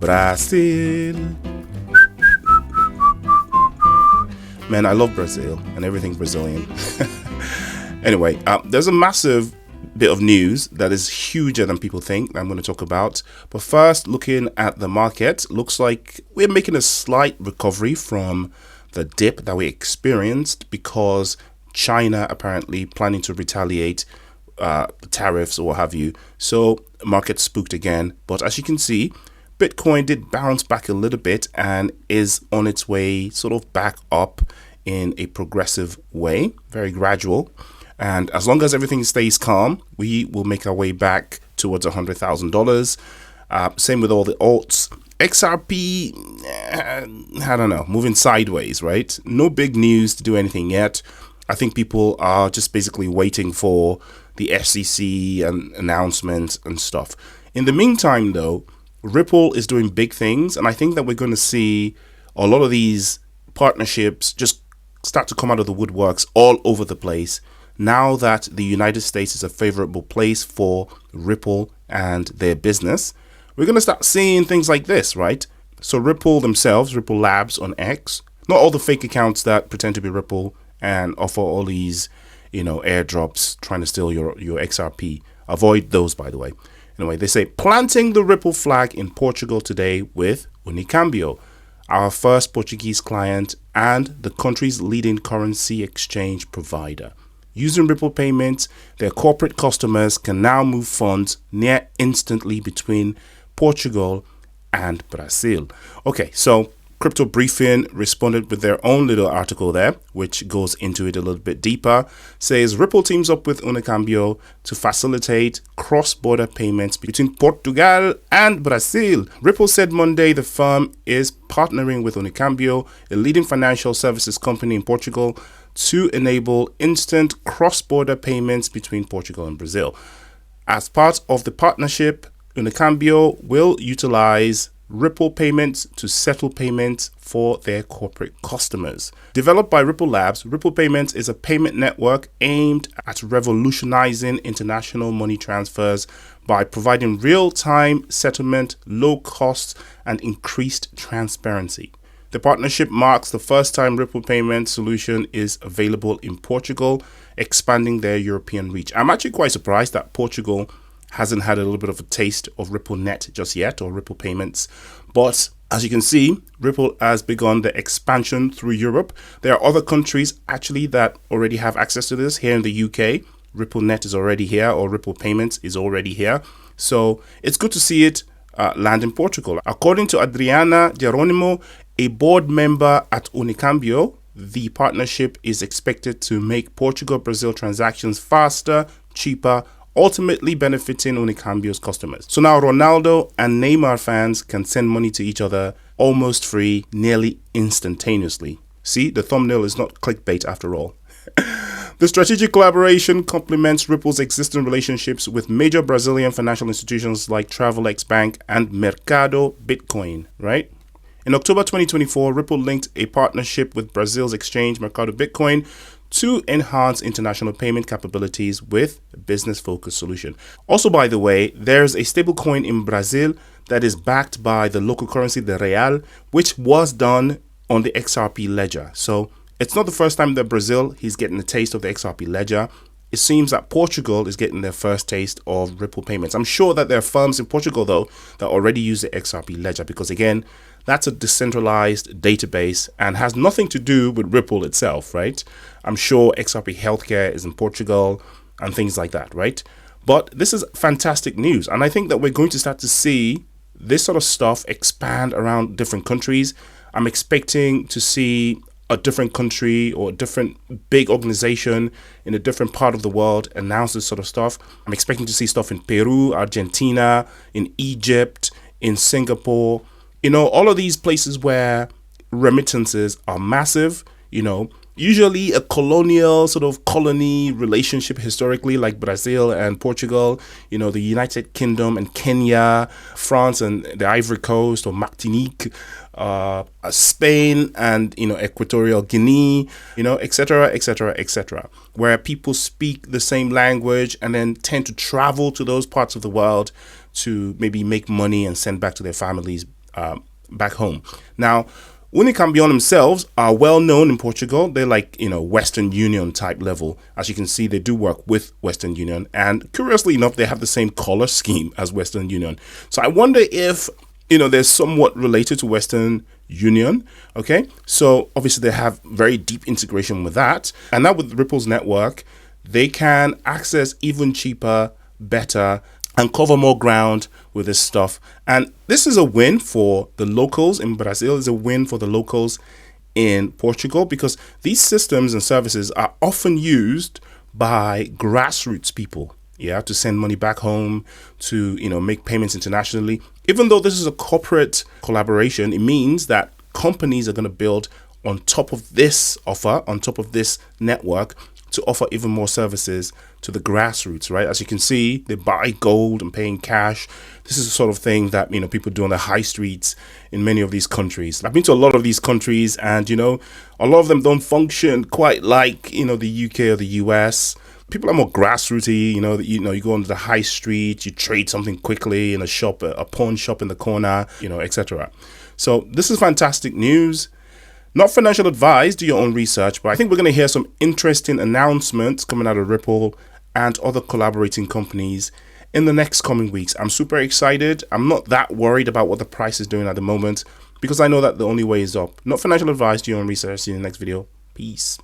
Brazil. Man, I love Brazil and everything Brazilian. Anyway, there's a massive bit of news that is huger than people think I'm going to talk about. But first, looking at the market, looks like we're making a slight recovery from the dip that we experienced because China apparently planning to retaliate tariffs or what have you. So market spooked again. But as you can see, Bitcoin did bounce back a little bit and is on its way sort of back up in a progressive way, very gradual. And as long as everything stays calm, we will make our way back towards $100,000. Same with all the alts. XRP, I don't know, moving sideways, right? No big news to do anything yet. I think people are just basically waiting for the SEC and announcements and stuff. In the meantime, though, Ripple is doing big things. And I think that we're going to see a lot of these partnerships just start to come out of the woodworks all over the place. Now that the United States is a favorable place for Ripple and their business, we're going to start seeing things like this, right? So Ripple themselves, Ripple Labs on X, not all the fake accounts that pretend to be Ripple and offer all these, airdrops trying to steal your XRP. Avoid those, by the way. Anyway, they say planting the Ripple flag in Portugal today with Unicâmbio, our first Portuguese client and the country's leading currency exchange provider. Using Ripple payments, their corporate customers can now move funds near instantly between Portugal and Brazil. Okay, so Crypto Briefing responded with their own little article there, which goes into it a little bit deeper. Says Ripple teams up with Unicâmbio to facilitate cross-border payments between Portugal and Brazil. Ripple said Monday the firm is partnering with Unicâmbio, a leading financial services company in Portugal, to enable instant cross-border payments between Portugal and Brazil. As part of the partnership, Unicâmbio will utilize Ripple payments to settle payments for their corporate customers. Developed by Ripple Labs, Ripple Payments is a payment network aimed at revolutionizing international money transfers by providing real-time settlement, low costs, and increased transparency. The partnership marks the first time Ripple payment solution is available in Portugal, expanding their European reach. I'm actually quite surprised that Portugal hasn't had a little bit of a taste of RippleNet just yet, or Ripple payments. But as you can see, Ripple has begun the expansion through Europe. There are other countries actually that already have access to this. Here in the UK, RippleNet is already here, or Ripple payments is already here. So it's good to see it land in Portugal. According to Adriana Geronimo, a board member at Unicâmbio, the partnership is expected to make Portugal-Brazil transactions faster, cheaper, ultimately benefiting Unicâmbio's customers. So now Ronaldo and Neymar fans can send money to each other almost free, nearly instantaneously. See, the thumbnail is not clickbait after all. The strategic collaboration complements Ripple's existing relationships with major Brazilian financial institutions like Travelex Bank and Mercado Bitcoin, right? In October 2024, Ripple linked a partnership with Brazil's exchange Mercado Bitcoin to enhance international payment capabilities with a business-focused solution. Also, by the way, there's a stablecoin in Brazil that is backed by the local currency, the real, which was done on the XRP ledger. So it's not the first time that Brazil is getting a taste of the XRP ledger. It seems that Portugal is getting their first taste of Ripple payments. I'm sure that there are firms in Portugal, though, that already use the XRP ledger because, again, that's a decentralized database and has nothing to do with Ripple itself, right? I'm sure XRP Healthcare is in Portugal and things like that, right? But this is fantastic news. And I think that we're going to start to see this sort of stuff expand around different countries. I'm expecting to see a different country or a different big organization in a different part of the world announce this sort of stuff. I'm expecting to see stuff in Peru, Argentina, in Egypt, in Singapore, all of these places where remittances are massive, usually a colonial sort of colony relationship historically, like Brazil and Portugal, the United Kingdom and Kenya, France and the Ivory Coast or Martinique, Spain and, Equatorial Guinea, etc., etc., etc., where people speak the same language and then tend to travel to those parts of the world to maybe make money and send back to their families back home. Now, Unicâmbio themselves are well known in Portugal. They're like, Western Union type level. As you can see, they do work with Western Union. And curiously enough, they have the same color scheme as Western Union. So I wonder if, they're somewhat related to Western Union. Okay. So obviously they have very deep integration with that. And now with Ripple's network, they can access even cheaper, better, and cover more ground with this stuff. And this is a win for the locals in Brazil. It's a win for the locals in Portugal, because these systems and services are often used by grassroots people, to send money back home, to, make payments internationally. Even though this is a corporate collaboration, it means that companies are going to build on top of this offer, on top of this network, to offer even more services to the grassroots, right? As you can see, they buy gold and pay in cash. This is the sort of thing that, people do on the high streets in many of these countries. I've been to a lot of these countries, and, a lot of them don't function quite like, the UK or the US. People are more grassrooty, you go onto the high street, you trade something quickly in a shop, a pawn shop in the corner, etc. So this is fantastic news. Not financial advice, do your own research, but I think we're going to hear some interesting announcements coming out of Ripple and other collaborating companies in the next coming weeks. I'm super excited. I'm not that worried about what the price is doing at the moment, because I know that the only way is up. Not financial advice, do your own research. See you in the next video. Peace.